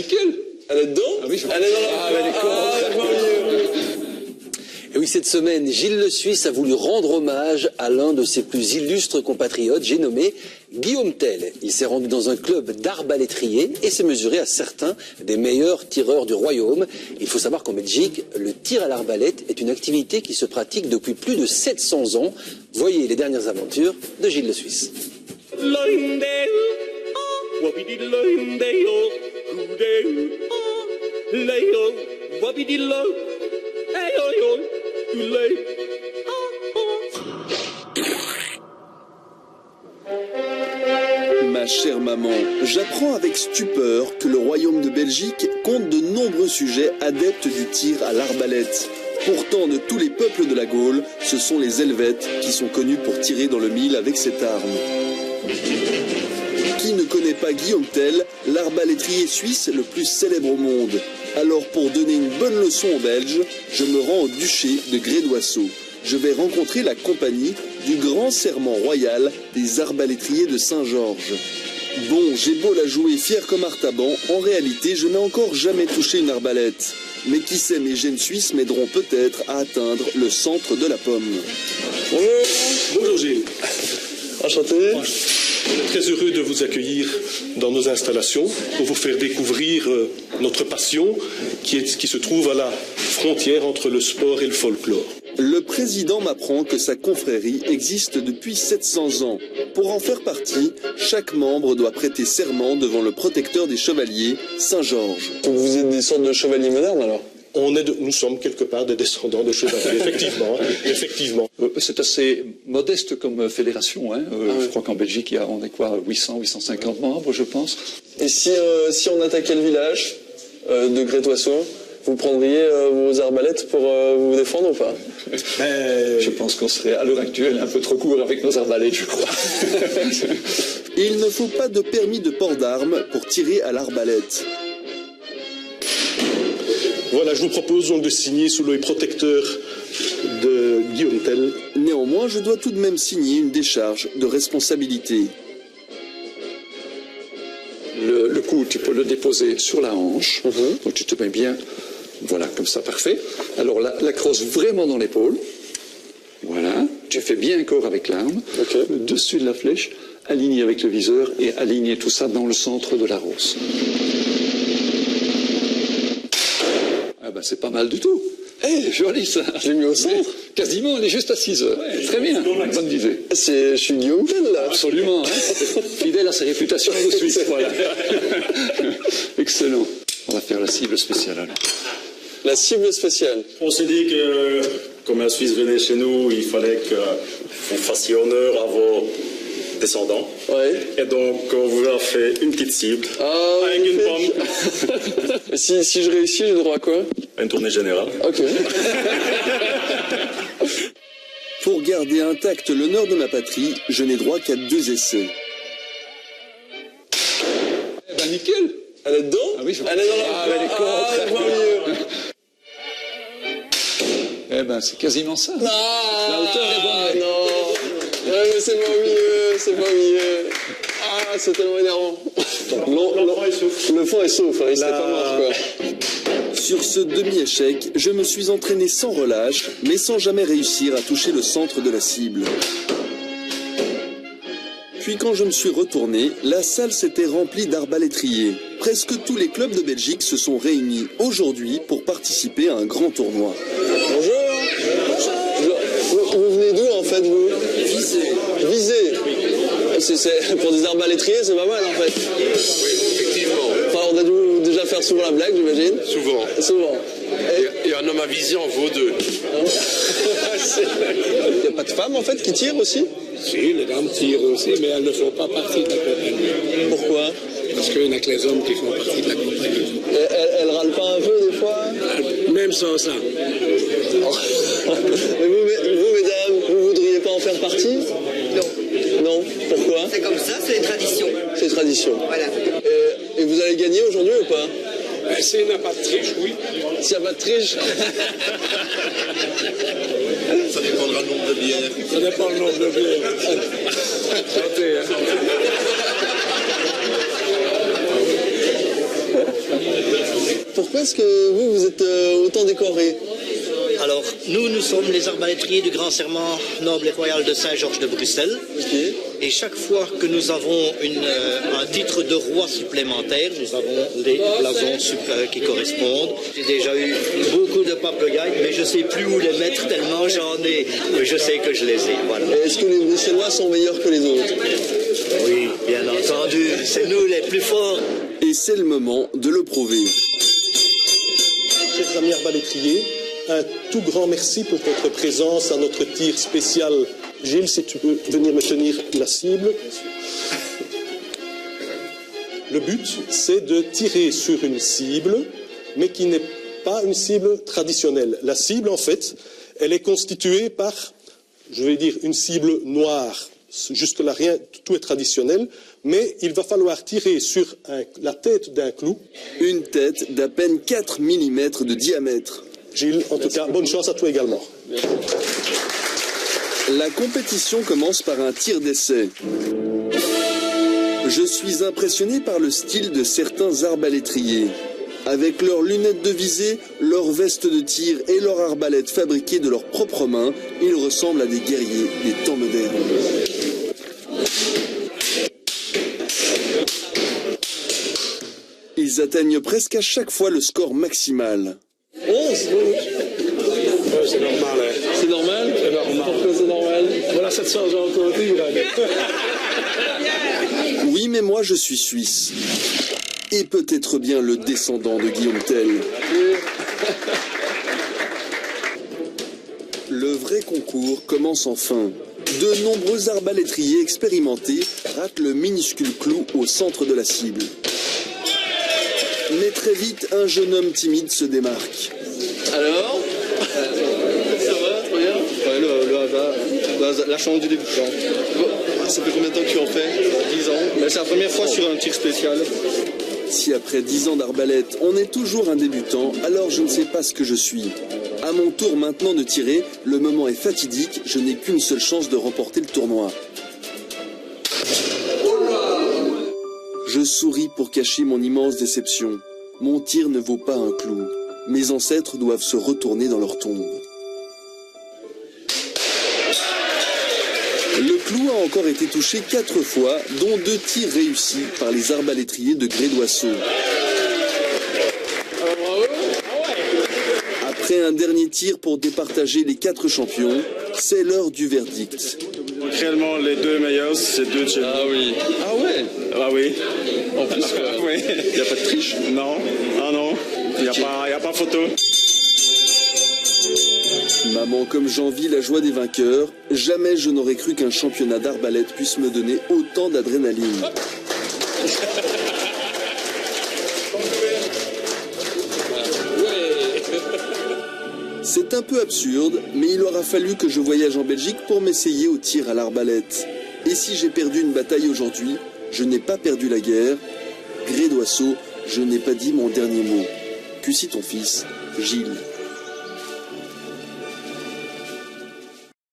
nickel. Elle est dedans? Ah oui, elle est dans la... Et oui, cette semaine, Gilles Le Suisse a voulu rendre hommage à l'un de ses plus illustres compatriotes, j'ai nommé Guillaume Tell. Il s'est rendu dans un club d'arbalétriers et s'est mesuré à certains des meilleurs tireurs du royaume. Il faut savoir qu'en Belgique, le tir à l'arbalète est une activité qui se pratique depuis plus de 700 ans. Voyez les dernières aventures de Gilles Le Suisse. Ma chère maman, j'apprends avec stupeur que le royaume de Belgique compte de nombreux sujets adeptes du tir à l'arbalète. Pourtant, de tous les peuples de la Gaule, ce sont les Helvètes qui sont connus pour tirer dans le mille avec cette arme. Qui ne connaît pas Guillaume Tell, l'arbalétrier suisse le plus célèbre au monde? Alors pour donner une bonne leçon aux Belges, je me rends au duché de Grey-d'Oisseau. Je vais rencontrer la compagnie du grand serment royal des arbalétriers de Saint-Georges. Bon, j'ai beau la jouer fier comme Artaban, en réalité je n'ai encore jamais touché une arbalète. Mais qui sait, mes gènes suisses m'aideront peut-être à atteindre le centre de la pomme. Bonjour. Bonjour Gilles. Enchanté. On est très heureux de vous accueillir dans nos installations pour vous faire découvrir notre passion qui se trouve à la frontière entre le sport et le folklore. Le président m'apprend que sa confrérie existe depuis 700 ans. Pour en faire partie, chaque membre doit prêter serment devant le protecteur des chevaliers, Saint-Georges. Vous êtes des sortes de chevaliers modernes alors? Nous sommes quelque part des descendants de chevaliers, effectivement. Effectivement. C'est assez modeste comme fédération. Hein. Je crois qu'en Belgique, on est quoi, 800, 850 membres, je pense. Et si on attaquait le village de Grey-d'Oisseau, vous prendriez vos arbalètes pour vous défendre ou pas? Je pense qu'on serait à l'heure actuelle un peu trop court avec nos arbalètes, je crois. Et il ne faut pas de permis de port d'armes pour tirer à l'arbalète. Voilà, je vous propose donc de signer sous l'œil protecteur de Guillaume Tell. Néanmoins, je dois tout de même signer une décharge de responsabilité. Le coup, tu peux le déposer sur la hanche. Donc tu te mets bien, voilà, comme ça, parfait. Alors la crosse vraiment dans l'épaule. Voilà. Tu fais bien un corps avec l'arme. Okay. Dessus de la flèche, aligné avec le viseur et aligner tout ça dans le centre de la rose. Ah ben c'est pas mal du tout. Joli ça. Je l'ai mis au centre. Quasiment, elle est juste à 6 heures. Très bien, bonne visée. Je suis Guillaume Tell là. Absolument, hein. Fidèle à sa réputation de Suisse. Voilà. Excellent. On va faire la cible spéciale alors. La cible spéciale. On s'est dit que, comme un Suisse venait chez nous, il fallait que vous fassiez honneur à vos descendants. Ouais. Et donc, on vous a fait une petite cible avec une pomme. si je réussis, j'ai droit à quoi? Une tournée générale. Ok. Pour garder intact l'honneur de ma patrie, je n'ai droit qu'à 2 essais. Eh ben nickel. Elle est dedans? Ah oui, elle est dans la... elle est contre. mieux. Eh ben c'est quasiment ça. Non, la hauteur est bonne. Non, ouais, mais c'est pas mieux, c'est pas mieux. Ah, c'est tellement énervant. Le fond est sauf, hein, il serait pas mort quoi. Sur ce demi-échec, je me suis entraîné sans relâche, mais sans jamais réussir à toucher le centre de la cible. Puis quand je me suis retourné, la salle s'était remplie d'arbalétriers. Presque tous les clubs de Belgique se sont réunis aujourd'hui pour participer à un grand tournoi. Bonjour. Vous venez d'où en fait vous? Visé. C'est pour des arbalétriers, c'est pas mal en fait. Oui, effectivement. Enfin, on a dû déjà faire souvent la blague, j'imagine. Souvent. Et un homme à vision vaut 2. Il n'y a pas de femmes en fait qui tirent aussi? Si, les dames tirent aussi, mais elles ne font pas partie de la compagnie. Pourquoi? Parce qu'il n'y a que les hommes qui font partie de la compagnie. Elles râlent pas un peu des fois? Même sans ça. Mais vous, mesdames, vous voudriez pas en faire partie? Non. Pourquoi? C'est comme ça, c'est les traditions. C'est tradition. Voilà. Et vous allez gagner aujourd'hui ou pas? S'il n'y a pas de triche, oui. S'il n'y a pas de triche? Ça dépendra du nombre de bières. Ça dépend du nombre de bières. Santé, hein. pourquoi est-ce que vous êtes autant décoré? Alors, nous sommes les arbalétriers du Grand Serment Noble et Royal de Saint-Georges de Bruxelles. Okay. Et chaque fois que nous avons un titre de roi supplémentaire, nous avons des blasons qui correspondent. J'ai déjà eu beaucoup de papegayes, mais je ne sais plus où les mettre tellement j'en ai. Mais je sais que je les ai. Voilà. Est-ce que les Bruxellois sont meilleurs que les autres? Oui, bien entendu. C'est nous les plus forts. Et c'est le moment de le prouver. Chers amis arbalétriers, un tout grand merci pour votre présence à notre tir spécial. Gilles, si tu peux venir me tenir la cible. Le but, c'est de tirer sur une cible, mais qui n'est pas une cible traditionnelle. La cible, en fait, elle est constituée par, je vais dire, une cible noire. Jusque-là, rien, tout est traditionnel, mais il va falloir tirer sur la tête d'un clou. Une tête d'à peine 4 mm de diamètre. Gilles, en tout cas, bonne chance à toi également. La compétition commence par un tir d'essai. Je suis impressionné par le style de certains arbalétriers. Avec leurs lunettes de visée, leurs vestes de tir et leurs arbalètes fabriquées de leurs propres mains, ils ressemblent à des guerriers des temps modernes. Ils atteignent presque à chaque fois le score maximal. 11. C'est normal. Hein. C'est normal? C'est normal. Pourquoi c'est normal? Voilà 700 ans encore vivre. Oui, mais moi je suis suisse. Et peut-être bien le descendant de Guillaume Tell. Le vrai concours commence enfin. De nombreux arbalétriers expérimentés ratent le minuscule clou au centre de la cible. Mais très vite, un jeune homme timide se démarque. Alors? Ça va, trop bien? Ouais, le hasard, la chance du débutant. Ça fait combien de temps que tu en fais? 10 ans. Mais c'est la première fois sur un tir spécial. Si après 10 ans d'arbalète, on est toujours un débutant, alors je ne sais pas ce que je suis. À mon tour maintenant de tirer, le moment est fatidique, je n'ai qu'une seule chance de remporter le tournoi. Je souris pour cacher mon immense déception. Mon tir ne vaut pas un clou. Mes ancêtres doivent se retourner dans leur tombe. Le clou a encore été touché 4 fois, dont 2 tirs réussis par les arbalétriers de Grédoisseau. Après un dernier tir pour départager les 4 champions, c'est l'heure du verdict. Réellement, les deux meilleurs, c'est deux de chez nous. Ah oui. Ah ouais? Ah oui. En plus, Oui. il n'y a pas de triche? Non. Ah non. Il n'y a pas photo. Maman comme j'envie la joie des vainqueurs, jamais je n'aurais cru qu'un championnat d'arbalète puisse me donner autant d'adrénaline. C'est un peu absurde, mais il aura fallu que je voyage en Belgique pour m'essayer au tir à l'arbalète. Et si j'ai perdu une bataille aujourd'hui, je n'ai pas perdu la guerre. Grédoisseau, je n'ai pas dit mon dernier mot. Que si ton fils, Gilles.